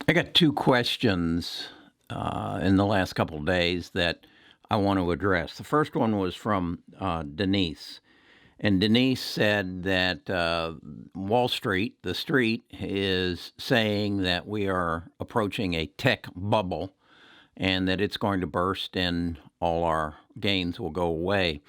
I got two questions in the last couple of days that I want to address. The first one was from Denise. And Denise said that Wall Street, the street, is saying that we are approaching a tech bubble and that it's going to burst and all our gains will go away.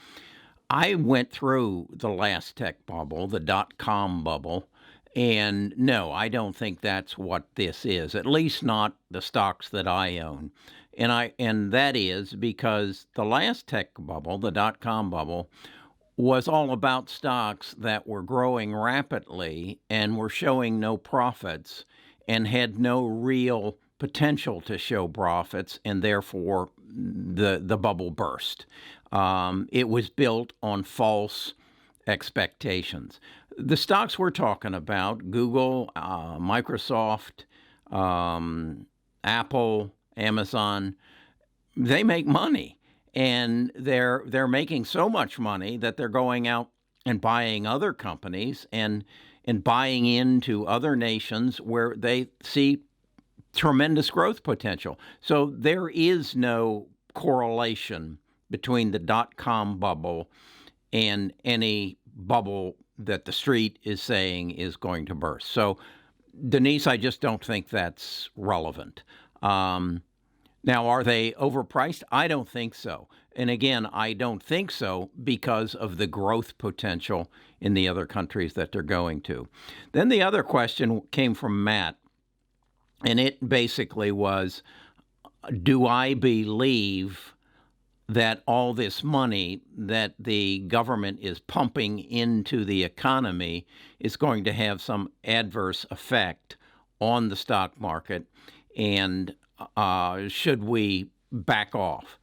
I went through the last tech bubble, the .com bubble, and no, I don't think that's what this is. At least not the stocks that I own. And that is because the last tech bubble, the .com bubble, was all about stocks that were growing rapidly and were showing no profits and had no real potential to show profits, and therefore the bubble burst. It was built on false expectations. The stocks we're talking about, Google, Microsoft, Apple, Amazon, they make money. And they're making so much money that they're going out and buying other companies and buying into other nations where they see tremendous growth potential. So there is no correlation between the .com bubble and any bubble that the street is saying is going to burst. So, Denise, I just don't think that's relevant. Now, are they overpriced? I don't think so. And again, I don't think so because of the growth potential in the other countries that they're going to. Then the other question came from Matt, and it basically was, do I believe that all this money that the government is pumping into the economy is going to have some adverse effect on the stock market, and should we back off?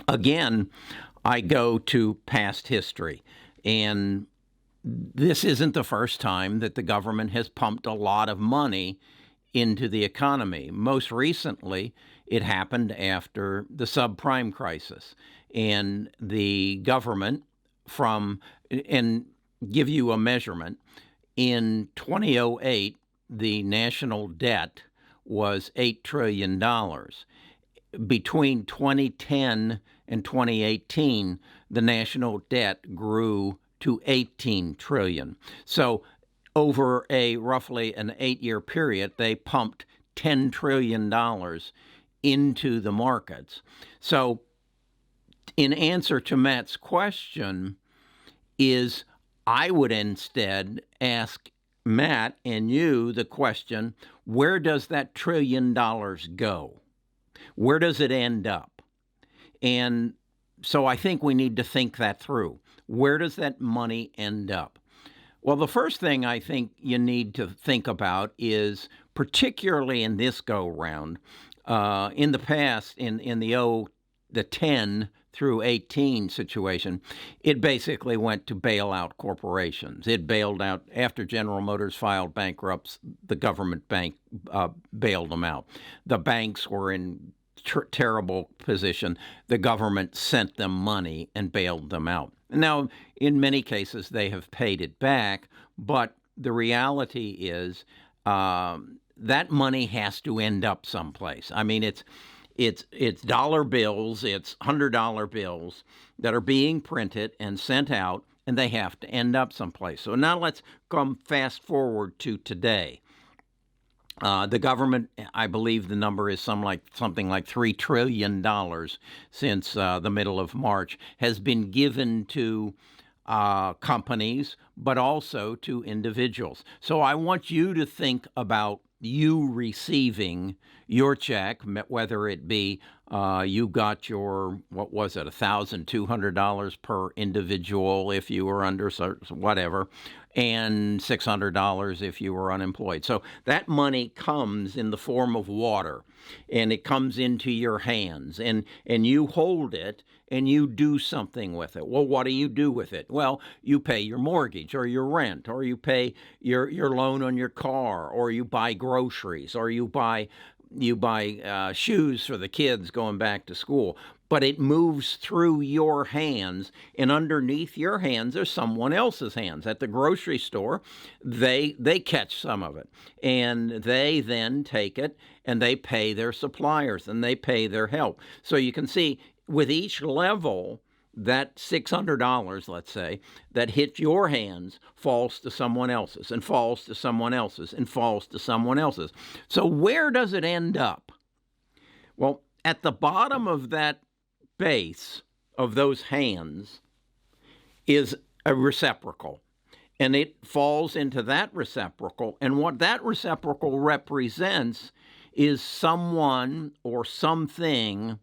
Again, I go to past history, and this isn't the first time that the government has pumped a lot of money into the economy. Most recently, it happened after the subprime crisis, and the government and give you a measurement, in 2008, the national debt was $8 trillion. Between 2010 and 2018, the national debt grew to 18 trillion. So over roughly an 8-year period, they pumped $10 trillion into the markets. So in answer to Matt's question is, I would instead ask Matt and you the question, where does that $1 trillion go? Where does it end up? And so I think we need to think that through. Where does that money end up? Well, the first thing I think you need to think about is, particularly in this go-round, in the past, in the 10 through 18 situation, it basically went to bail out corporations. It bailed out, after General Motors filed bankruptcy, the government bank bailed them out. The banks were in terrible position. The government sent them money and bailed them out. Now, in many cases, they have paid it back, but the reality is that money has to end up someplace. I mean, it's dollar bills, it's $100 bills that are being printed and sent out, and they have to end up someplace. So now let's come fast forward to today. The government, I believe the number is something like $3 trillion since the middle of March, has been given to companies, but also to individuals. So I want you to think about you receiving your check, whether it be you got your, what was it, $1,200 per individual if you were under whatever, and $600 if you were unemployed. So that money comes in the form of water, and it comes into your hands, and you hold it, and you do something with it. Well, what do you do with it? Well, you pay your mortgage or your rent, or you pay your loan on your car, or you buy groceries, or you buy shoes for the kids going back to school, but it moves through your hands, and underneath your hands are someone else's hands. At the grocery store, they catch some of it, and they then take it and they pay their suppliers and they pay their help. So you can see with each level, that $600, let's say, that hit your hands falls to someone else's and falls to someone else's and falls to someone else's. So where does it end up? Well, at the bottom of that base of those hands is a reciprocal, and it falls into that reciprocal. And what that reciprocal represents is someone or something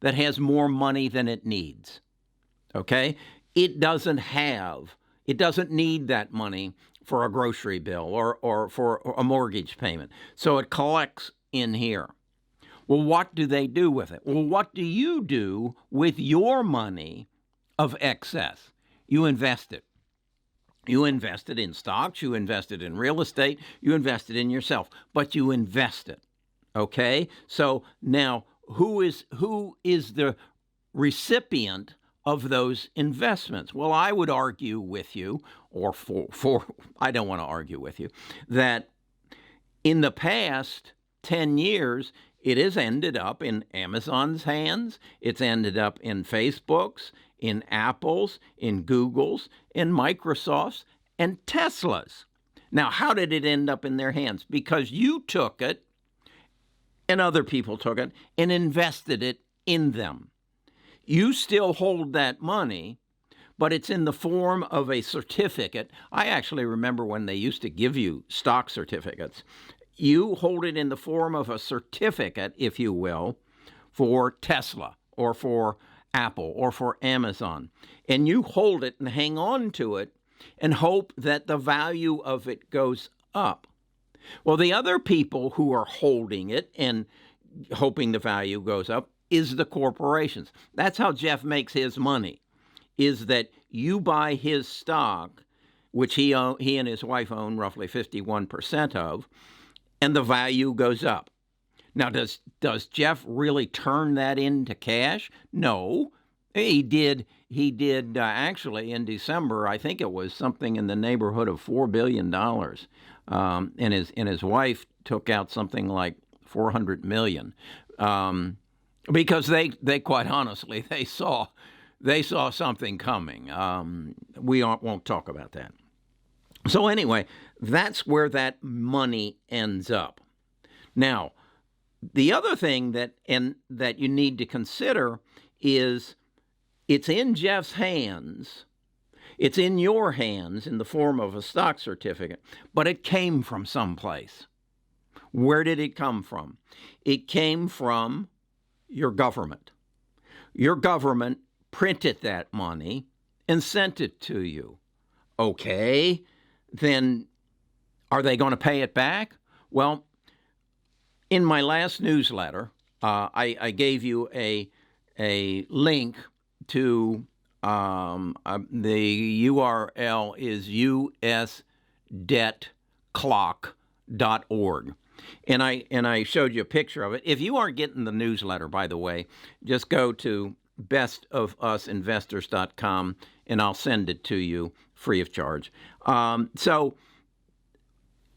that has more money than it needs. Okay? It doesn't need that money for a grocery bill or for a mortgage payment. So it collects in here. Well, what do they do with it? Well, what do you do with your money of excess? You invest it. You invest it in stocks, you invest it in real estate, you invest it in yourself, but you invest it. Okay? So now who is the recipient of those investments? Well, I would argue with you, or I don't want to argue with you, that in the past 10 years, it has ended up in Amazon's hands, it's ended up in Facebook's, in Apple's, in Google's, in Microsoft's, and Tesla's. Now, how did it end up in their hands? Because you took it, and other people took it, and invested it in them. You still hold that money, but it's in the form of a certificate. I actually remember when they used to give you stock certificates. You hold it in the form of a certificate, if you will, for Tesla or for Apple or for Amazon. And you hold it and hang on to it and hope that the value of it goes up. Well, the other people who are holding it and hoping the value goes up is the corporations. That's how Jeff makes his money, is that you buy his stock, which he and his wife own roughly 51% of, and the value goes up. Now, does Jeff really turn that into cash? No. He did actually in December. I think it was something in the neighborhood of $4 billion, and his wife took out something like $400 million, because they quite honestly they saw something coming. We won't talk about that. So anyway, that's where that money ends up. Now, the other thing that you need to consider is it's in Jeff's hands. It's in your hands in the form of a stock certificate, but it came from someplace. Where did it come from? It came from your government. Your government printed that money and sent it to you. Okay, then are they going to pay it back? Well, in my last newsletter, I gave you a link to the URL is usdebtclock.org. And I showed you a picture of it. If you aren't getting the newsletter, by the way, just go to bestofusinvestors.com and I'll send it to you free of charge. So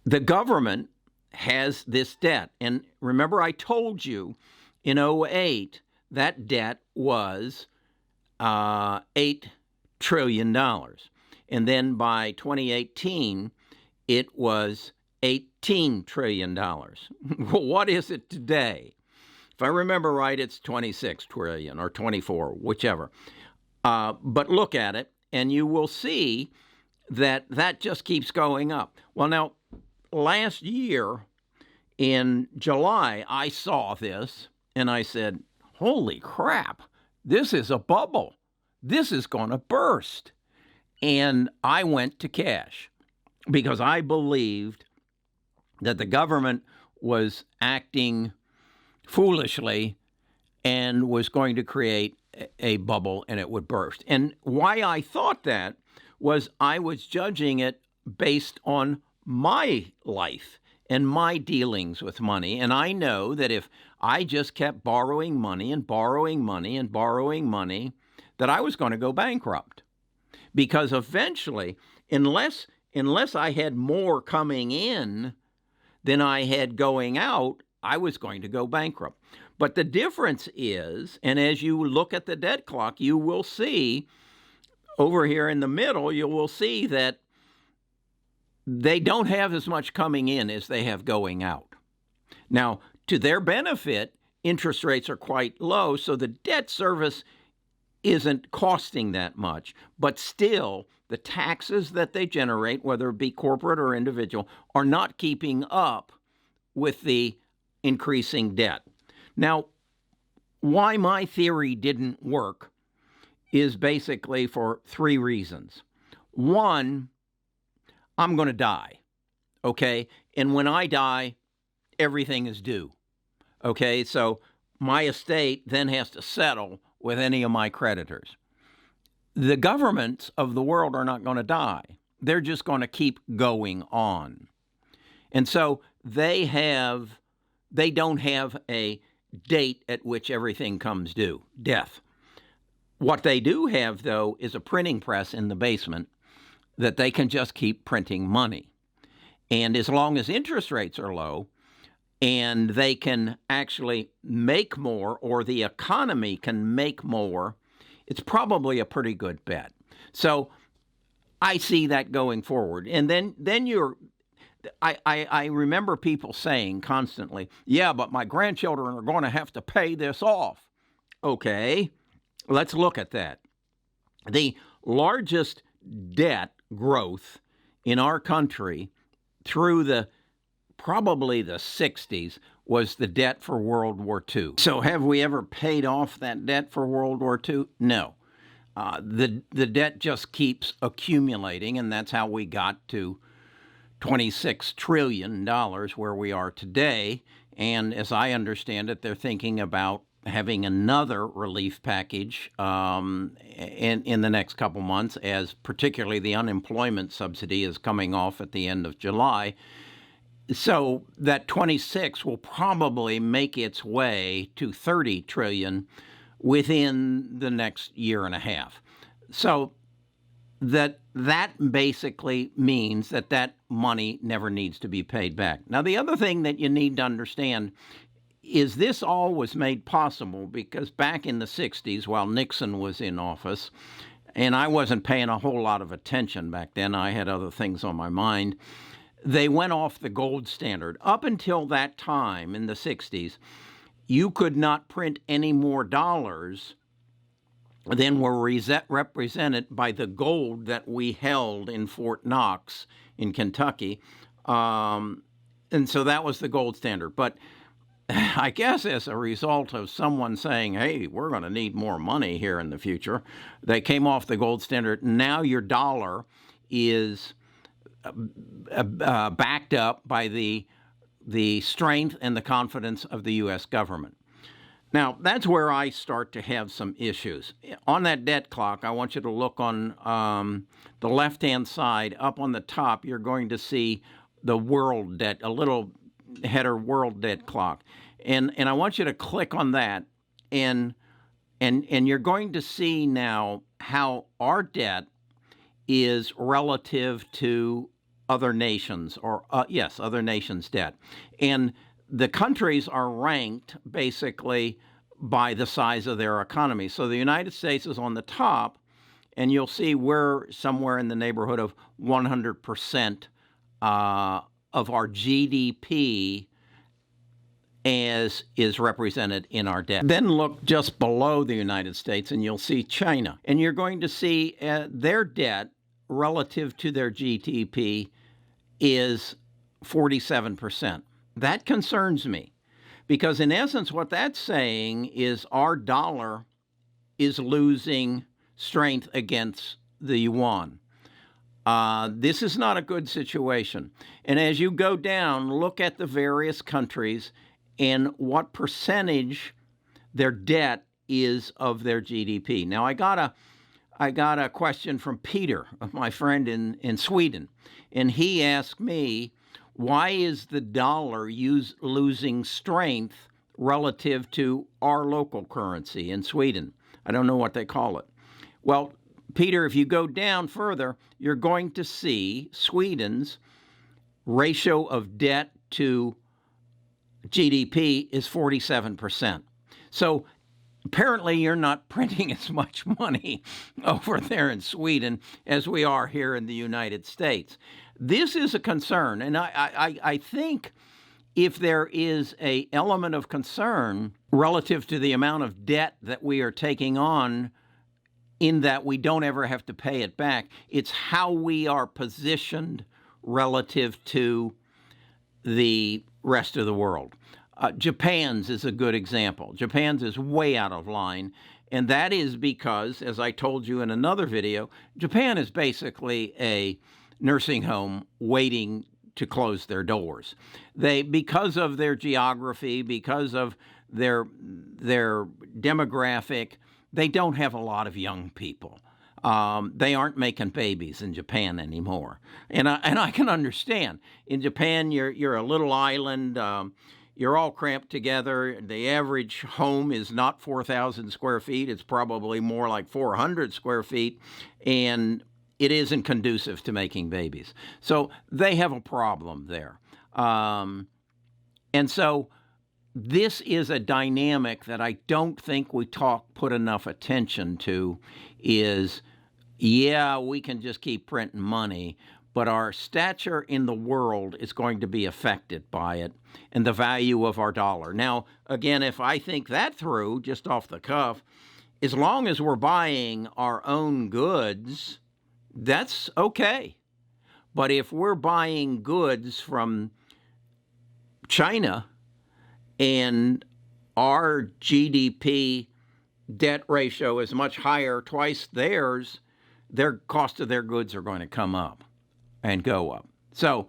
the government has this debt. And remember, I told you in 2008 that debt was $8 trillion. And then by 2018, it was $18 trillion. Well, what is it today? If I remember right, it's 26 trillion or 24, whichever. But look at it, and you will see that just keeps going up. Well, now, last year in July, I saw this, and I said, holy crap, this is a bubble. This is going to burst. And I went to cash because I believed that the government was acting foolishly and was going to create a bubble and it would burst. And why I thought that was I was judging it based on my life and my dealings with money. And I know that if I just kept borrowing money and borrowing money and borrowing money, that I was going to go bankrupt. Because eventually, unless I had more coming in than I had going out, I was going to go bankrupt. But the difference is, and as you look at the debt clock, you will see over here in the middle, you will see that they don't have as much coming in as they have going out. Now, to their benefit, interest rates are quite low, so the debt service isn't costing that much. But still, the taxes that they generate, whether it be corporate or individual, are not keeping up with the increasing debt. Now, why my theory didn't work is basically for three reasons. One, I'm going to die, okay? And when I die, everything is due, okay? So my estate then has to settle with any of my creditors. The governments of the world are not going to die. They're just going to keep going on. And so they don't have a date at which everything comes due, death. What they do have, though, is a printing press in the basement that they can just keep printing money. And as long as interest rates are low and they can actually make more, or the economy can make more, it's probably a pretty good bet. So I see that going forward. And then I remember people saying constantly, yeah, but my grandchildren are going to have to pay this off. Okay, let's look at that. The largest debt growth in our country through probably the 60s was the debt for World War II. So have we ever paid off that debt for World War II? No. The debt just keeps accumulating, and that's how we got to $26 trillion where we are today. And as I understand it, they're thinking about having another relief package in the next couple months, as particularly the unemployment subsidy is coming off at the end of July. So that 26 will probably make its way to 30 trillion within the next year and a half. So that basically means that money never needs to be paid back. Now, the other thing that you need to understand is this all was made possible because back in the 60s, while Nixon was in office, and I wasn't paying a whole lot of attention back then, I had other things on my mind, they went off the gold standard. Up until that time in the 60s, you could not print any more dollars than were represented by the gold that we held in Fort Knox in Kentucky. And so that was the gold standard. But I guess as a result of someone saying, hey, we're going to need more money here in the future, they came off the gold standard. Now your dollar is backed up by the strength and the confidence of the U.S. government. Now, that's where I start to have some issues. On that debt clock, I want you to look on the left-hand side. Up on the top, you're going to see the world debt, a little header world debt clock. And I want you to click on that, and you're going to see now how our debt is relative to other nations, or other nations' debt. And the countries are ranked basically by the size of their economy. So the United States is on the top, and you'll see we're somewhere in the neighborhood of 100% of our GDP as is represented in our debt. Then look just below the United States, and you'll see China. And you're going to see their debt relative to their GDP is 47%. That concerns me because, in essence, what that's saying is our dollar is losing strength against the yuan. This is not a good situation. And as you go down, look at the various countries and what percentage their debt is of their GDP. Now, I got a question from Peter, my friend in Sweden, and he asked me, Why is the dollar losing strength relative to our local currency in Sweden? I don't know what they call it. Well, Peter, if you go down further, you're going to see Sweden's ratio of debt to GDP is 47%. So apparently you're not printing as much money over there in Sweden as we are here in the United States. This is a concern, and I think if there is an element of concern relative to the amount of debt that we are taking on, in that we don't ever have to pay it back, it's how we are positioned relative to the rest of the world. Japan's is a good example. Japan's is way out of line, and that is because, as I told you in another video, Japan is basically a nursing home waiting to close their doors. Because of their geography, because of their demographic, they don't have a lot of young people. They aren't making babies in Japan anymore, and I can understand. In Japan, you're a little island. You're all cramped together. The average home is not 4,000 square feet. It's probably more like 400 square feet, and it isn't conducive to making babies. So they have a problem there. And so this is a dynamic that I don't think we put enough attention to is, yeah, we can just keep printing money, but our stature in the world is going to be affected by it and the value of our dollar. Now, again, if I think that through, just off the cuff, as long as we're buying our own goods, that's okay. But if we're buying goods from China and our GDP debt ratio is much higher, twice theirs, their cost of their goods are going to come up and go up. So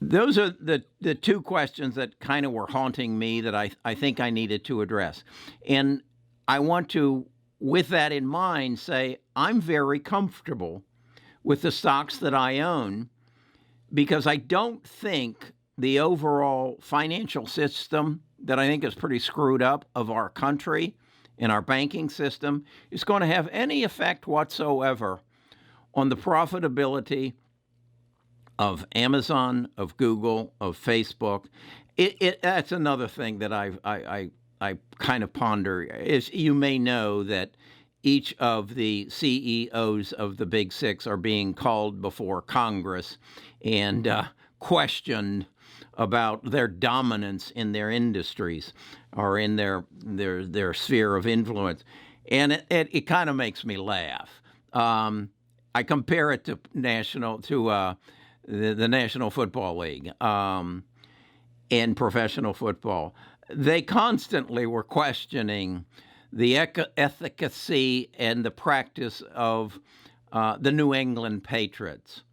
those are the two questions that kind of were haunting me that I think I needed to address. And I want to, with that in mind, say I'm very comfortable with the stocks that I own because I don't think the overall financial system that I think is pretty screwed up of our country and our banking system is going to have any effect whatsoever on the profitability of Amazon, of Google, of Facebook. That's another thing that I kind of ponder. Is you may know that each of the CEOs of the Big Six are being called before Congress and questioned about their dominance in their industries or in their sphere of influence. And it kind of makes me laugh. I compare it to the National Football League and professional football. They constantly were questioning the efficacy and the practice of the New England Patriots.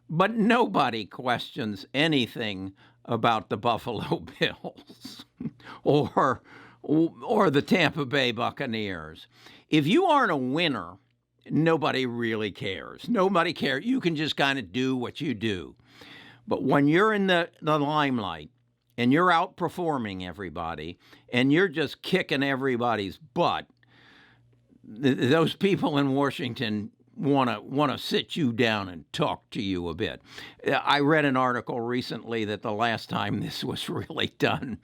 But nobody questions anything about the Buffalo Bills or the Tampa Bay Buccaneers. If you aren't a winner, nobody really cares. Nobody cares. You can just kind of do what you do. But when you're in the limelight and you're outperforming everybody and you're just kicking everybody's butt, those people in Washington want to sit you down and talk to you a bit. I read an article recently that the last time this was really done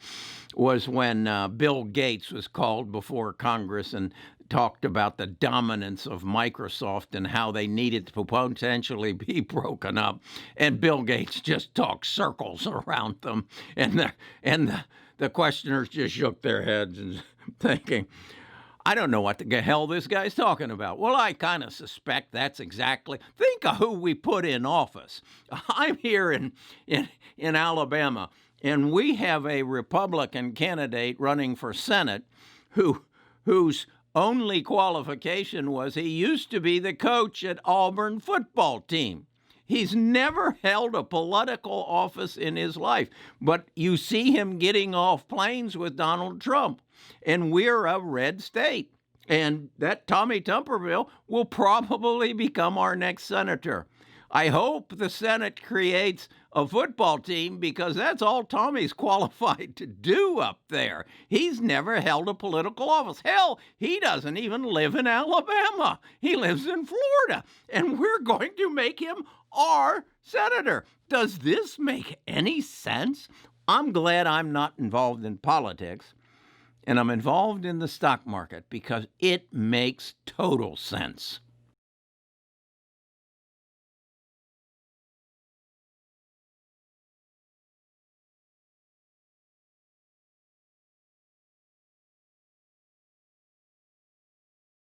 was when Bill Gates was called before Congress and talked about the dominance of Microsoft and how they needed to potentially be broken up. And Bill Gates just talked circles around them. And the questioners just shook their heads and thinking, I don't know what the hell this guy's talking about. Well, I kind of suspect that's exactly. Think of who we put in office. I'm here in Alabama, and we have a Republican candidate running for Senate whose only qualification was he used to be the coach at Auburn football team. He's never held a political office in his life, but you see him getting off planes with Donald Trump. And we're a red state. And that Tommy Tuberville will probably become our next senator. I hope the Senate creates a football team because that's all Tommy's qualified to do up there. He's never held a political office. Hell, he doesn't even live in Alabama. He lives in Florida, and we're going to make him our senator. Does this make any sense? I'm glad I'm not involved in politics, and I'm involved in the stock market because it makes total sense.